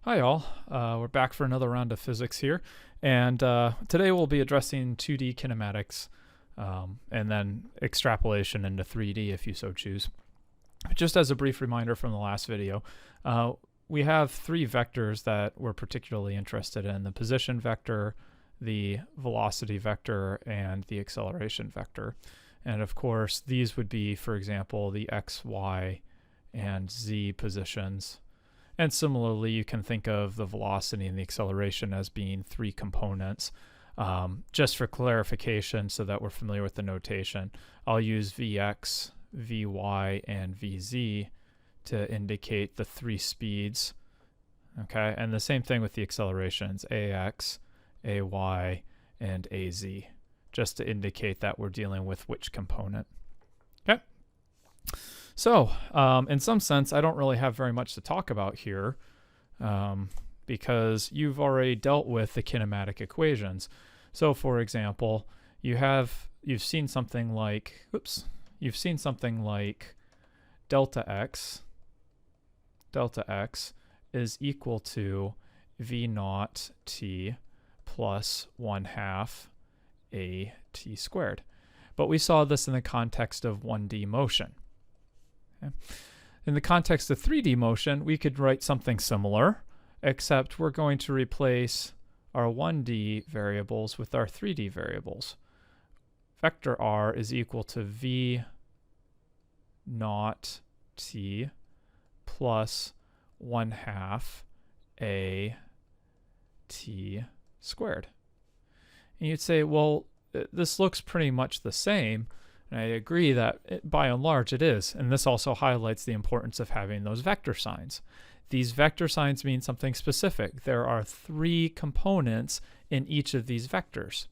Hi all, we're back for another round of physics here, and today we'll be addressing 2D kinematics and then extrapolation into 3D if you so choose. Just as a brief reminder from the last video, we have three vectors that we're particularly interested in: the position vector, the velocity vector, and the acceleration vector. And of course, these would be, for example, the x, y, and z positions. And similarly, you can think of the velocity and the acceleration as being three components. Just for clarification, so that we're familiar with the notation, I'll use Vx, Vy, and Vz to indicate the three speeds. Okay, and the same thing with the accelerations, Ax, Ay, and Az, just to indicate that we're dealing with which component. Okay. So, in some sense, I don't really have very much to talk about here because you've already dealt with the kinematic equations. So, for example, you've seen something like, delta x is equal to v naught t plus 1/2 a t squared. But we saw this in the context of 1D motion. Okay. In the context of 3D motion, we could write something similar, except we're going to replace our 1D variables with our 3D variables. Vector r is equal to v naught t plus 1/2 a t squared. And you'd say, well, this looks pretty much the same. And I agree that by and large it is. And this also highlights the importance of having those vector signs. These vector signs mean something specific. There are three components in each of these vectors.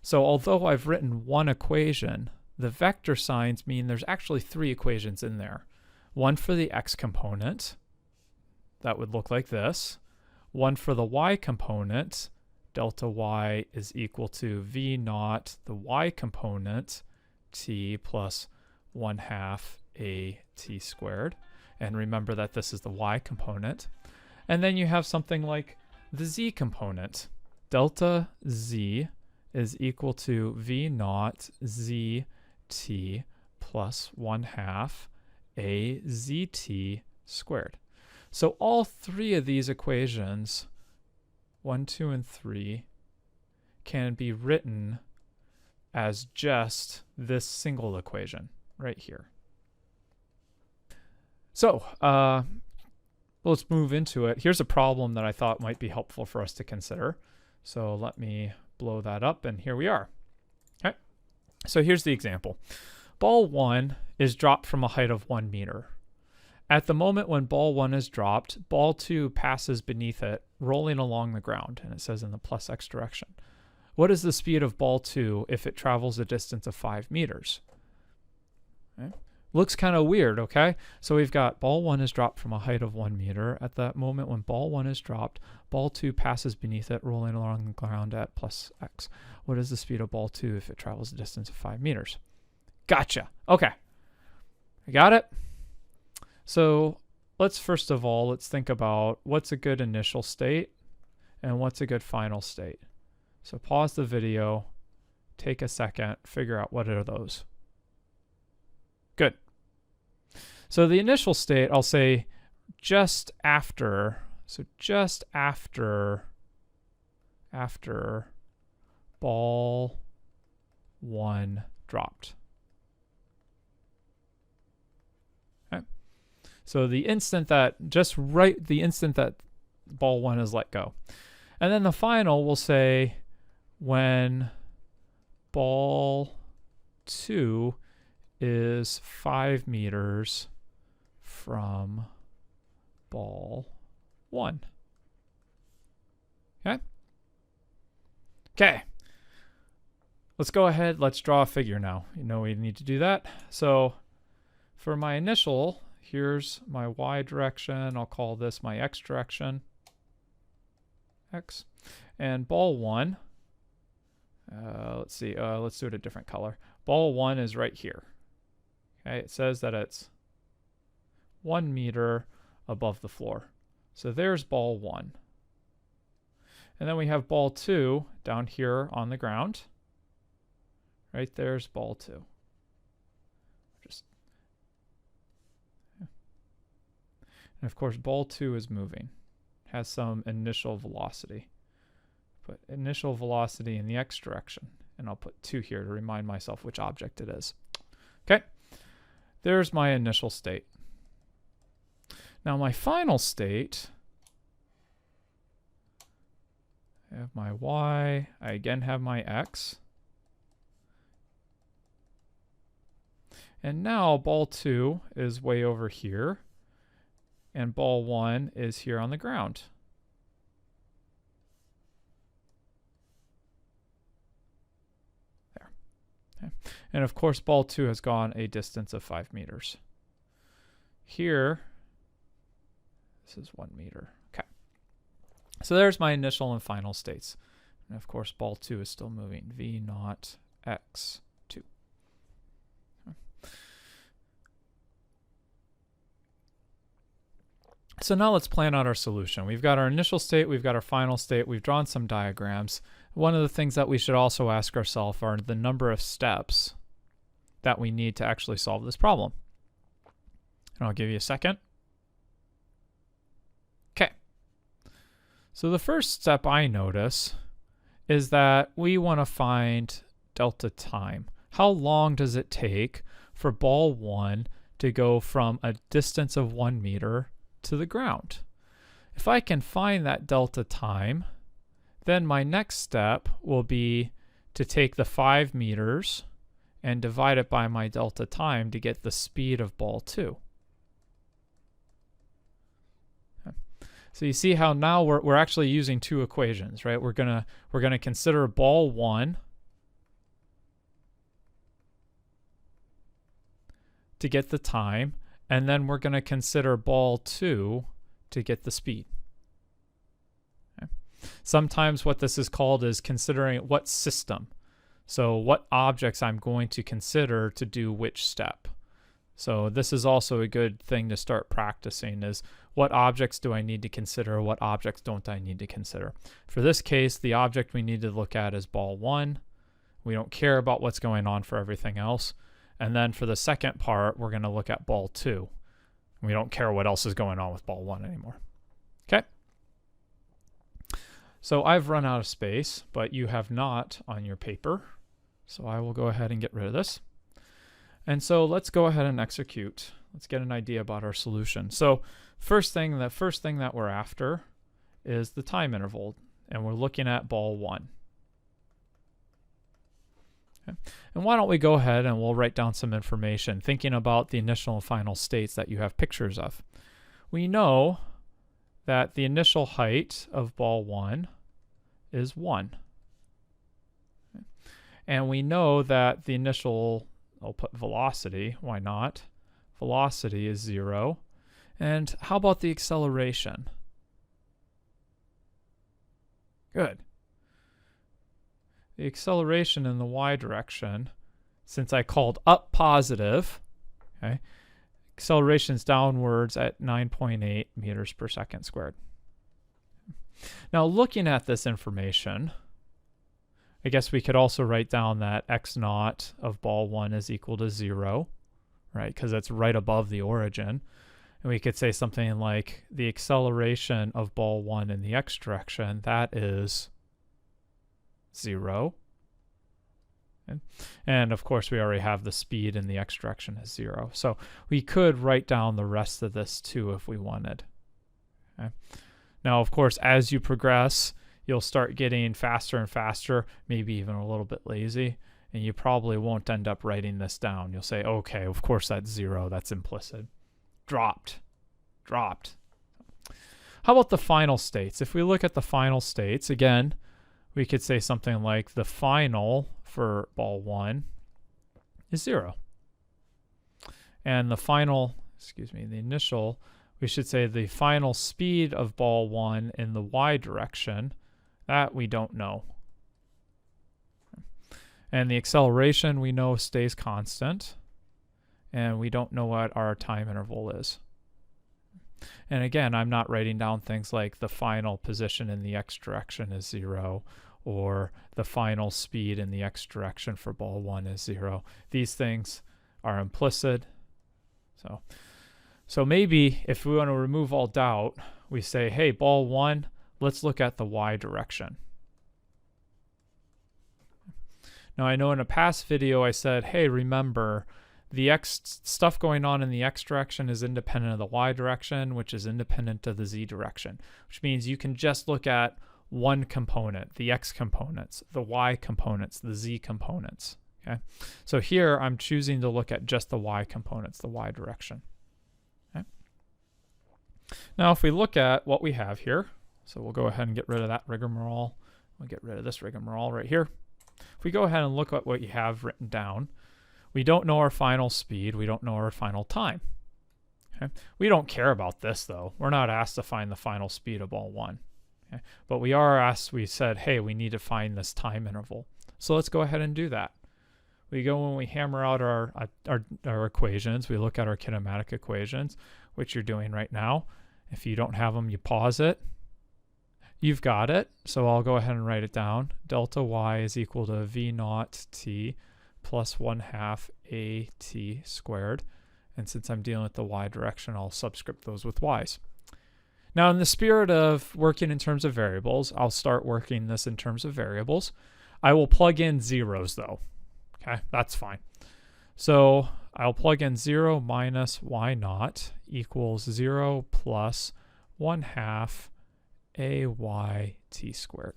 So although I've written one equation, the vector signs mean there's actually three equations in there. One for the x component, that would look like this. One for the y component, delta y is equal to v naught, the y component, t plus 1/2 a t squared. And remember that this is the y component. And then you have something like the z component. Delta z is equal to v naught z t plus 1/2 a zt squared. So all three of these equations, 1, 2, and 3, can be written as just this single equation right here. So let's move into it. Here's a problem that I thought might be helpful for us to consider. So let me blow that up, and here we are. Okay. So here's the example. Ball 1 is dropped from a height of 1 meter. At the moment when ball 1 is dropped, ball 2 passes beneath it, rolling along the ground, and it says in the plus x direction. What is the speed of ball 2 if it travels a distance of 5 meters? Okay. Looks kind of weird, okay? So we've got ball 1 is dropped from a height of 1 meter. At that moment when ball 1 is dropped, ball 2 passes beneath it, rolling along the ground at plus x. What is the speed of ball 2 if it travels a distance of 5 meters? Gotcha. Okay. I got it. So let's think about what's a good initial state and what's a good final state. So pause the video, take a second, figure out what are those. Good. So the initial state, I'll say just after ball 1 dropped. Okay. So the instant that ball 1 is let go. And then the final will say when ball 2 is 5 meters from ball 1. Okay? Okay. Let's go ahead. Let's draw a figure now. You know we need to do that. So for my initial, here's my y direction. I'll call this my x direction. X. And ball 1, let's see, let's do it a different color. Ball 1 is right here. Okay, it says that it's 1 meter above the floor. So there's ball 1. And then we have ball 2 down here on the ground. Right there's ball 2. And of course, ball 2 is moving, has some initial velocity. Put initial velocity in the x direction, and I'll put 2 here to remind myself which object it is. Okay, there's my initial state. Now my final state, I have my y, I again have my x. And now ball 2 is way over here, and ball 1 is here on the ground. There. Okay. And of course, ball 2 has gone a distance of 5 meters. Here, this is 1 meter. Okay. So there's my initial and final states. And of course, ball 2 is still moving. V naught x. So now let's plan out our solution. We've got our initial state, we've got our final state, we've drawn some diagrams. One of the things that we should also ask ourselves are the number of steps that we need to actually solve this problem. And I'll give you a second. Okay. So the first step I notice is that we want to find delta time. How long does it take for ball 1 to go from a distance of 1 meter to the ground? If I can find that delta time, then my next step will be to take the 5 meters and divide it by my delta time to get the speed of ball 2. Okay. So you see how now we're actually using 2 equations, right? We're gonna consider ball 1 to get the time, and then we're going to consider ball 2 to get the speed. Okay. Sometimes what this is called is considering what system. So what objects I'm going to consider to do which step. So this is also a good thing to start practicing, is what objects do I need to consider, what objects don't I need to consider. For this case, the object we need to look at is ball 1. We don't care about what's going on for everything else. And then for the second part, we're going to look at ball 2. We don't care what else is going on with ball 1 anymore. Okay? So I've run out of space, but you have not on your paper. So I will go ahead and get rid of this. And so let's go ahead and execute. Let's get an idea about our solution. So the first thing that we're after is the time interval, and we're looking at ball 1. Okay. And why don't we go ahead and we'll write down some information thinking about the initial and final states that you have pictures of. We know that the initial height of ball 1 is 1. Okay. And we know that the initial, I'll put velocity, why not? Velocity is 0. And how about the acceleration? Good. The acceleration in the y direction, since I called up positive, okay, acceleration's downwards at 9.8 meters per second squared. Now looking at this information, I guess we could also write down that x naught of ball 1 is equal to 0, right, because it's right above the origin. And we could say something like the acceleration of ball 1 in the x direction, that is 0. Okay. And of course we already have the speed in the x direction as 0. So we could write down the rest of this too if we wanted. Okay. Now of course as you progress you'll start getting faster and faster, maybe even a little bit lazy, and you probably won't end up writing this down. You'll say, okay, of course that's 0, that's implicit. Dropped. How about the final states? If we look at the final states, again, we could say something like the final for ball 1 is 0. And the final, the initial, we should say the final speed of ball 1 in the y direction, that we don't know. And the acceleration we know stays constant, and we don't know what our time interval is. And again, I'm not writing down things like the final position in the x direction is 0, or the final speed in the x direction for ball 1 is 0. These things are implicit. So maybe if we want to remove all doubt, we say, hey, ball 1, let's look at the y direction. Now I know in a past video I said, hey, remember, the x stuff going on in the x direction is independent of the y direction, which is independent of the z direction, which means you can just look at one component, the x components, the y components, the z components. Okay, so here I'm choosing to look at just the y components, the y direction. Okay. Now if we look at what we have here, so we'll go ahead and get rid of that rigmarole. We'll get rid of this rigmarole right here. If we go ahead and look at what you have written down, we don't know our final speed. We don't know our final time. Okay? We don't care about this, though. We're not asked to find the final speed of ball 1. Okay? But we are asked, we said, hey, we need to find this time interval. So let's go ahead and do that. We go and we hammer out our equations. We look at our kinematic equations, which you're doing right now. If you don't have them, you pause it. You've got it, so I'll go ahead and write it down. Delta y is equal to v naught t plus 1/2 at squared. And since I'm dealing with the y direction, I'll subscript those with y's. Now, in the spirit of working in terms of variables, I'll start working this in terms of variables. I will plug in zeros, though. Okay, that's fine. So I'll plug in 0 minus y naught equals 0 plus 1/2 AYT squared.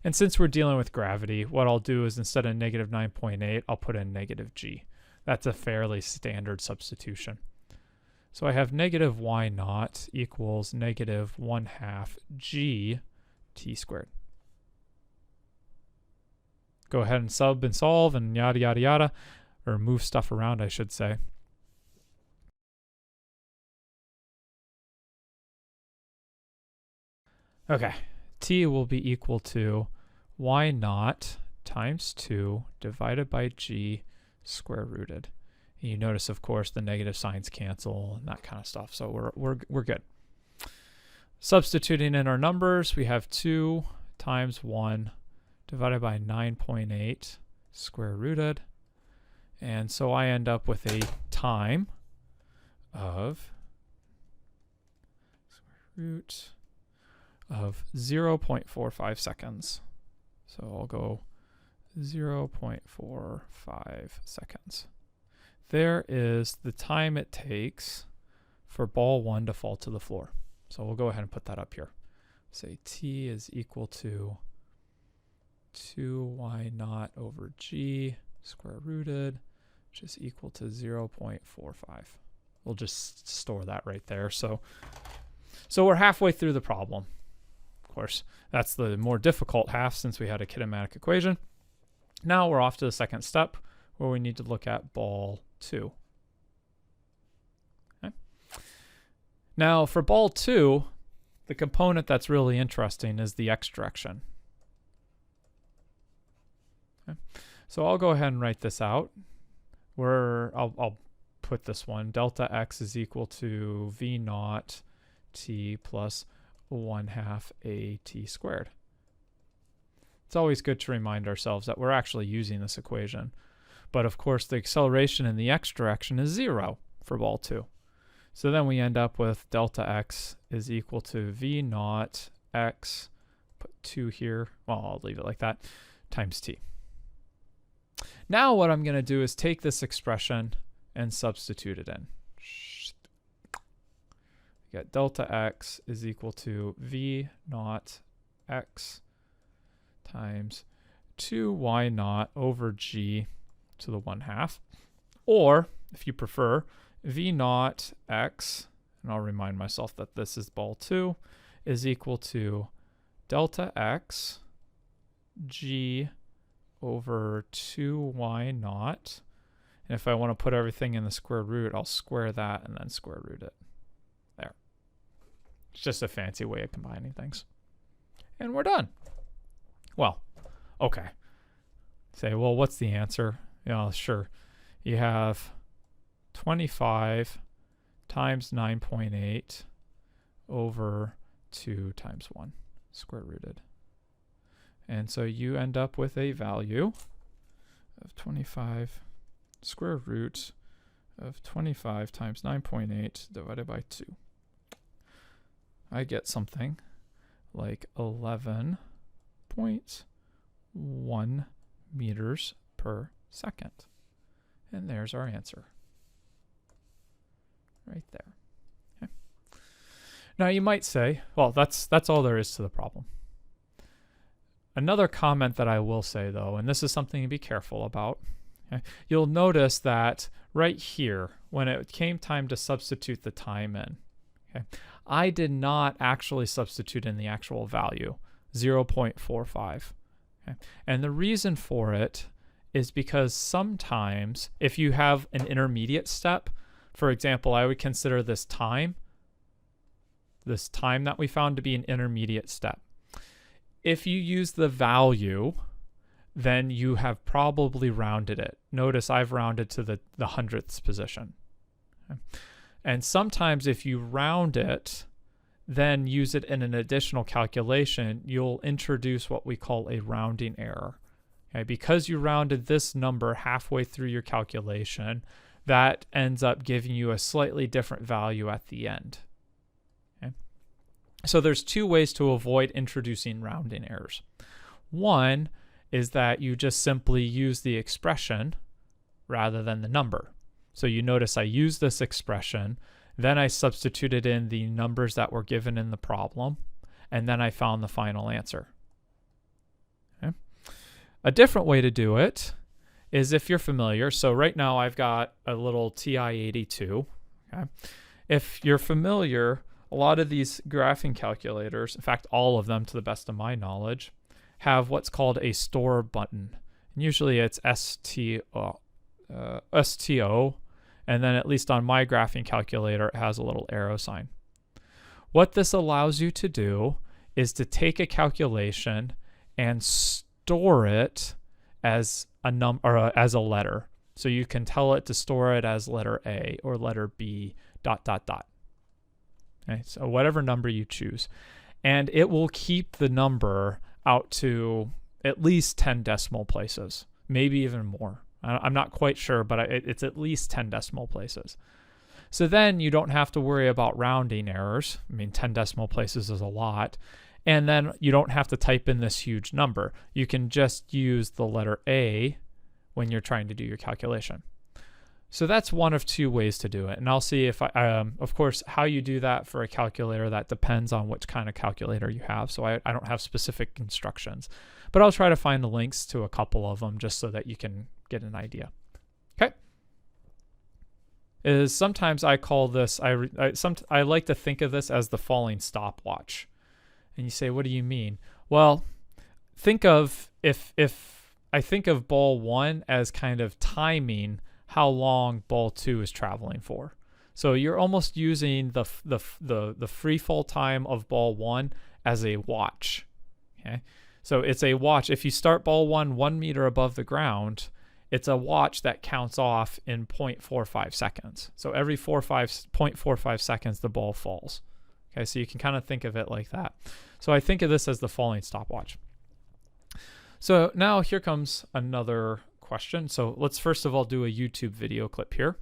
And since we're dealing with gravity, what I'll do is instead of negative 9.8, I'll put in negative g. That's a fairly standard substitution. So I have negative y naught equals negative 1/2 g t squared. Go ahead and sub and solve and yada, yada, yada, or move stuff around, I should say. Okay, t will be equal to y naught times 2 divided by g square rooted. And you notice, of course, the negative signs cancel and that kind of stuff. So we're good. Substituting in our numbers, we have 2 times 1 divided by 9.8 square rooted. And so I end up with a time of square root of 0.45 seconds. So I'll go 0.45 seconds. There is the time it takes for ball 1 to fall to the floor. So we'll go ahead and put that up here. Say t is equal to 2y naught over g square rooted, which is equal to 0.45. We'll just store that right there. So we're halfway through the problem. Of course, that's the more difficult half since we had a kinematic equation. Now we're off to the second step where we need to look at ball 2. Okay. Now for ball 2, the component that's really interesting is the x direction. Okay. So I'll go ahead and write this out. I'll put this one. Delta x is equal to v naught t plus 1/2 at squared. It's always good to remind ourselves that we're actually using this equation. But of course, the acceleration in the x direction is 0 for ball 2. So then we end up with delta x is equal to v naught x, put 2 here, well, I'll leave it like that, times t. Now what I'm going to do is take this expression and substitute it in. We get delta x is equal to v naught x times 2y naught over g to the 1/2. Or, if you prefer, v naught x, and I'll remind myself that this is ball 2, is equal to delta x g over 2y naught. And if I want to put everything in the square root, I'll square that and then square root it. There. It's just a fancy way of combining things. And we're done. Well, okay. Say, well, what's the answer? Yeah, sure. You have 25 times 9.8 over 2 times 1 square rooted. And so you end up with a value of 25 square root of 25 times 9.8 divided by 2. I get something like 11.1 meters per second. And there's our answer. Right there. Okay. Now you might say, well, that's all there is to the problem. Another comment that I will say, though, and this is something to be careful about, okay, you'll notice that right here, when it came time to substitute the time in, okay, I did not actually substitute in the actual value, 0.45. Okay? And the reason for it is because sometimes if you have an intermediate step, for example, I would consider this time that we found to be an intermediate step. If you use the value, then you have probably rounded it. Notice I've rounded to the hundredths position. Okay? And sometimes if you round it, then use it in an additional calculation, you'll introduce what we call a rounding error. Okay? Because you rounded this number halfway through your calculation, that ends up giving you a slightly different value at the end. Okay? So there's two ways to avoid introducing rounding errors. One is that you just simply use the expression rather than the number. So you notice I used this expression, then I substituted in the numbers that were given in the problem, and then I found the final answer. Okay? A different way to do it is if you're familiar. So right now I've got a little TI-82. Okay? If you're familiar, a lot of these graphing calculators, in fact all of them to the best of my knowledge, have what's called a store button. And usually it's STO, and then at least on my graphing calculator, it has a little arrow sign. What this allows you to do is to take a calculation and store it as a as a letter. So you can tell it to store it as letter A or letter B ... Okay, so whatever number you choose. And it will keep the number out to at least 10 decimal places, maybe even more. I'm not quite sure, but it's at least 10 decimal places. So then you don't have to worry about rounding errors. I mean, 10 decimal places is a lot. And then you don't have to type in this huge number. You can just use the letter A when you're trying to do your calculation. So that's one of two ways to do it. And I'll see if of course, how you do that for a calculator, that depends on which kind of calculator you have. So I don't have specific instructions, but I'll try to find the links to a couple of them just so that you can get an idea. Okay. Sometimes I call this, I like to think of this as the falling stopwatch. And you say, what do you mean? Well, think of, if I think of ball 1 as kind of timing how long ball 2 is traveling for. So you're almost using the free fall time of ball 1 as a watch. Okay? So it's a watch. If you start ball 1 meter above the ground, it's a watch that counts off in 0.45 seconds. So every 0.45 seconds, the ball falls. Okay, so you can kind of think of it like that. So I think of this as the falling stopwatch. So now here comes another question. So let's first of all do a YouTube video clip here.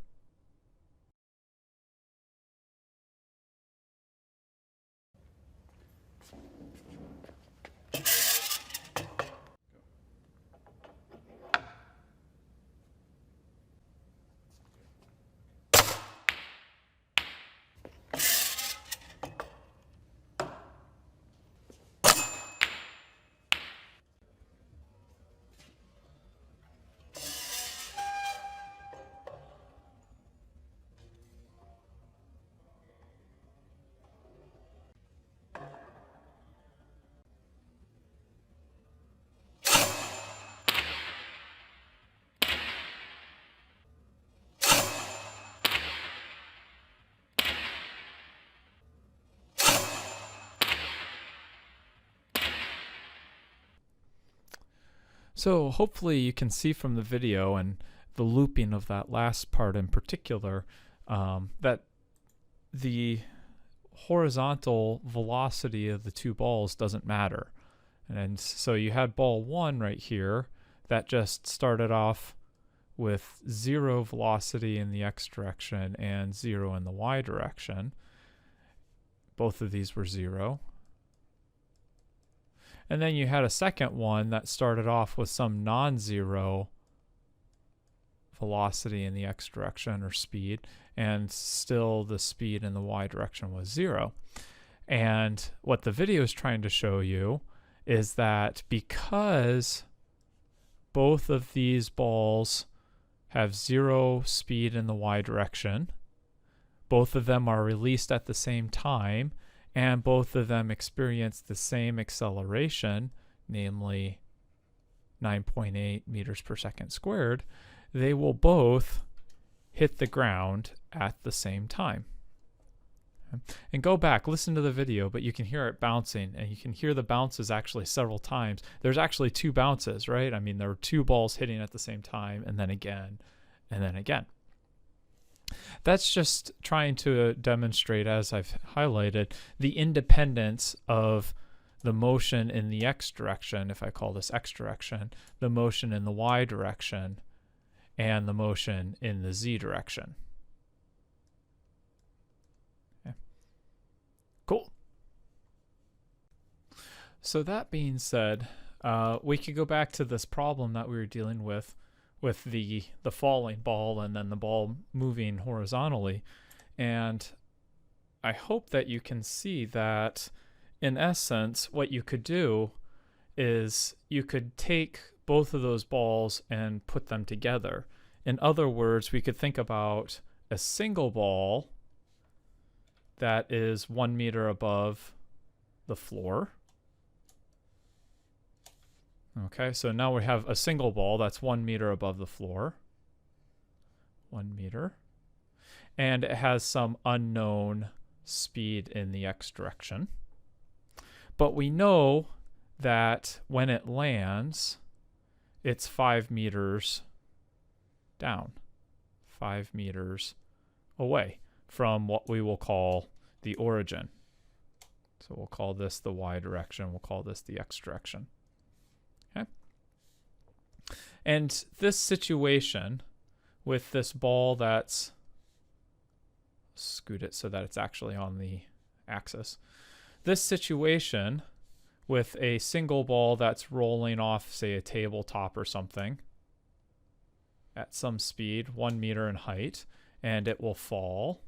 So hopefully you can see from the video and the looping of that last part in particular that horizontal velocity of the two balls doesn't matter. And so you had ball 1 right here that just started off with 0 velocity in the x direction and 0 in the y direction. Both of these were 0. And then you had a second one that started off with some non-zero velocity in the x direction or speed, and still the speed in the y direction was 0. And what the video is trying to show you is that because both of these balls have 0 speed in the y direction, both of them are released at the same time, and both of them experience the same acceleration, namely 9.8 meters per second squared, they will both hit the ground at the same time. And go back, listen to the video, but you can hear it bouncing, and you can hear the bounces actually several times. There's actually 2 bounces, right? I mean, there are 2 balls hitting at the same time, and then again, and then again. That's just trying to demonstrate, as I've highlighted, the independence of the motion in the x direction, if I call this x direction, the motion in the y direction, and the motion in the z direction. Okay. Cool. So that being said, we could go back to this problem that we were dealing with the falling ball and then the ball moving horizontally. And I hope that you can see that, in essence, what you could do is you could take both of those balls and put them together. In other words, we could think about a single ball that is 1 meter above the floor. Okay, so now we have a single ball that's 1 meter above the floor. 1 meter. And it has some unknown speed in the x direction. But we know that when it lands, it's 5 meters down, 5 meters away from what we will call the origin. So we'll call this the y direction, we'll call this the x direction. Okay. And this situation with this ball that's, scoot it so that it's actually on the axis. This situation with a single ball that's rolling off, say, a tabletop or something at some speed, 1 meter in height, and it will fall.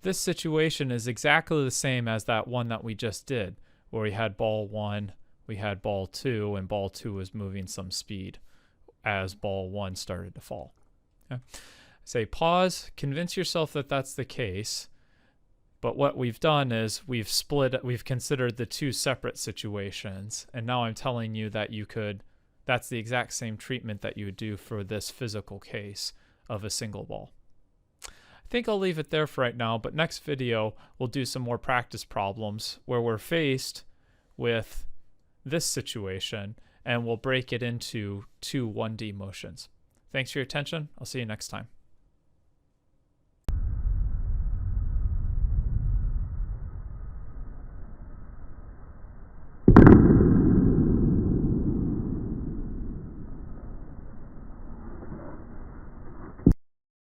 This situation is exactly the same as that one that we just did, where we had ball 1, we had ball 2, and ball 2 was moving some speed as ball 1 started to fall. Okay. Say pause, convince yourself that that's the case. But what we've done is we've considered the 2 separate situations, and now I'm telling you that that's the exact same treatment that you would do for this physical case of a single ball. I think I'll leave it there for right now, but next video we'll do some more practice problems where we're faced with this situation and we'll break it into 2 1D motions. Thanks for your attention. I'll see you next time.